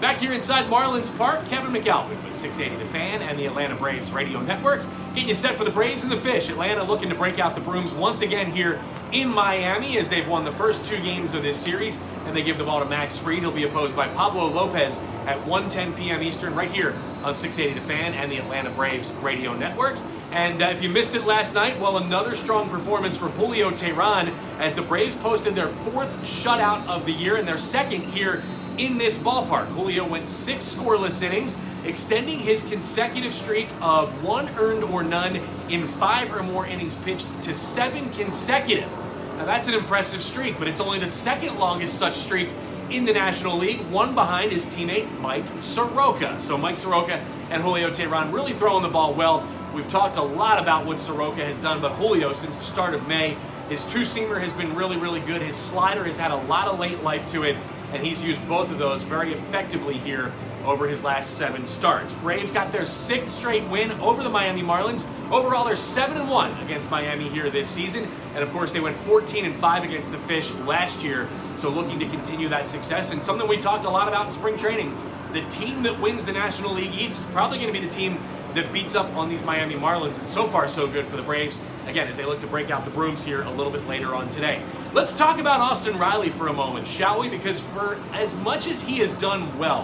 Back here inside Marlins Park, Kevin McAlpin with 680 The Fan and the Atlanta Braves Radio Network. Getting you set for the Braves and the Fish. Atlanta looking to break out the brooms once again here in Miami as they've won the first 2 games of this series. And they give the ball to Max Fried. He'll be opposed by Pablo Lopez at 1:10 p.m. Eastern right here on 680 The Fan and the Atlanta Braves Radio Network. And if you missed it last night, well, another strong performance for Julio Teheran as the Braves posted their 4th shutout of the year and their 2nd here in this ballpark. Julio went 6 scoreless innings, extending his consecutive streak of 1 earned or none in 5 or more innings pitched to 7 consecutive. Now that's an impressive streak, but it's only the 2nd longest such streak in the National League, one behind his teammate Mike Soroka. So Mike Soroka and Julio Teheran really throwing the ball well. We've talked a lot about what Soroka has done, but Julio, since the start of May, his two-seamer has been really, really good. His slider has had a lot of late life to it, and he's used both of those very effectively here over his last 7 starts. Braves got their 6th straight win over the Miami Marlins. Overall, they're 7-1 against Miami here this season, and of course, they went 14-5 against the Fish last year, so looking to continue that success, and something we talked a lot about in spring training. The team that wins the National League East is probably going to be the team that beats up on these Miami Marlins, and so far so good for the Braves, again, as they look to break out the brooms here a little bit later on today. Let's talk about Austin Riley for a moment, shall we? Because for as much as he has done well,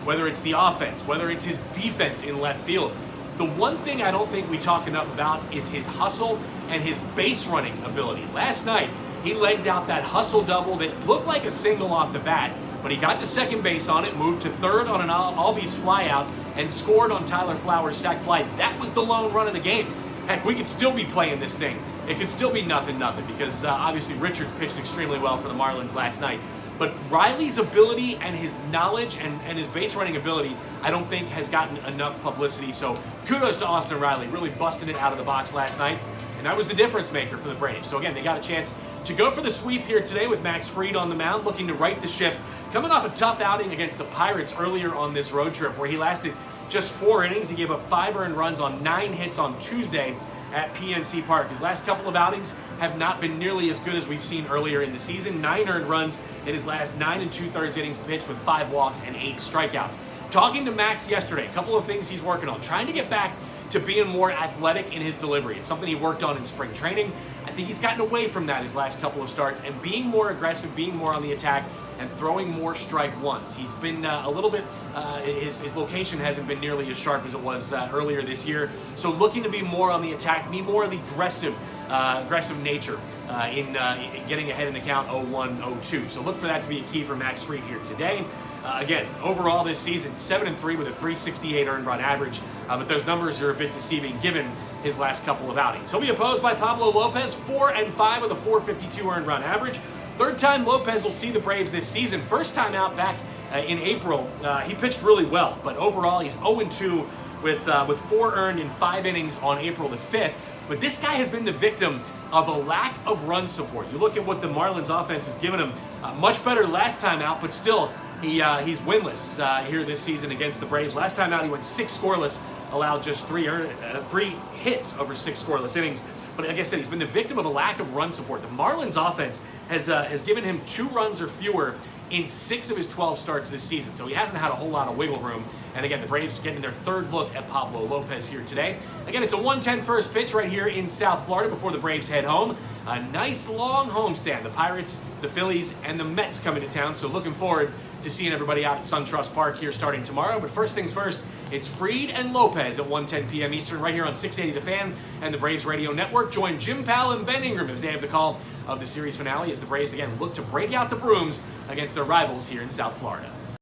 whether it's the offense, whether it's his defense in left field, the one thing I don't think we talk enough about is his hustle and his base running ability. Last night, he legged out that hustle double that looked like a single off the bat, but he got to second base on it, moved to third on an Albies flyout, and scored on Tyler Flowers' sac fly. That was the lone run of the game. Heck, we could still be playing this thing. It could still be 0-0 because obviously Richards pitched extremely well for the Marlins last night. But Riley's ability and his knowledge and his base running ability, I don't think has gotten enough publicity. So kudos to Austin Riley, really busting it out of the box last night. And that was the difference maker for the Braves. So again, they got a chance to go for the sweep here today with Max Fried on the mound, looking to right the ship. Coming off a tough outing against the Pirates earlier on this road trip where he lasted just 4 innings. He gave up 5 earned runs on 9 hits on Tuesday at PNC Park. His last couple of outings have not been nearly as good as we've seen earlier in the season. 9 earned runs in his last 9 2/3 innings pitched with 5 walks and 8 strikeouts. Talking to Max yesterday, a couple of things he's working on. Trying to get back to being more athletic in his delivery. It's something he worked on in spring training. I think he's gotten away from that his last couple of starts and being more aggressive, being more on the attack, and throwing more strike ones. He's been a little bit, his location hasn't been nearly as sharp as it was earlier this year. So looking to be more on the attack, be more of the aggressive nature in getting ahead in the count 0-1, 0-2. So look for that to be a key for Max Fried here today. Again, overall this season, 7-3 with a 368 earned run average, but those numbers are a bit deceiving given his last couple of outings. He'll be opposed by Pablo Lopez, 4-5 with a 452 earned run average. 3rd time Lopez will see the Braves this season. First time out back in April, he pitched really well, but overall he's 0-2 with 4 earned in 5 innings on April the 5th. But this guy has been the victim of a lack of run support. You look at what the Marlins offense has given him, much better last time out, but still he's winless here this season against the Braves. Last time out he went 6 scoreless, allowed just 3 hits over 6 scoreless innings. But like I said, he's been the victim of a lack of run support. The Marlins offense has given him 2 runs or fewer in 6 of his 12 starts this season. So he hasn't had a whole lot of wiggle room. And again, the Braves getting their 3rd look at Pablo Lopez here today. Again, it's a 1:10 first pitch right here in South Florida before the Braves head home. A nice long homestand. The Pirates, the Phillies, and the Mets coming to town. So looking forward to seeing everybody out at SunTrust Park here starting tomorrow. But first things first, it's Fried and Lopez at 1:10 p.m. Eastern right here on 680 The Fan and the Braves Radio Network. Join Jim Powell and Ben Ingram as they have the call of the series finale as the Braves again look to break out the brooms against their rivals here in South Florida.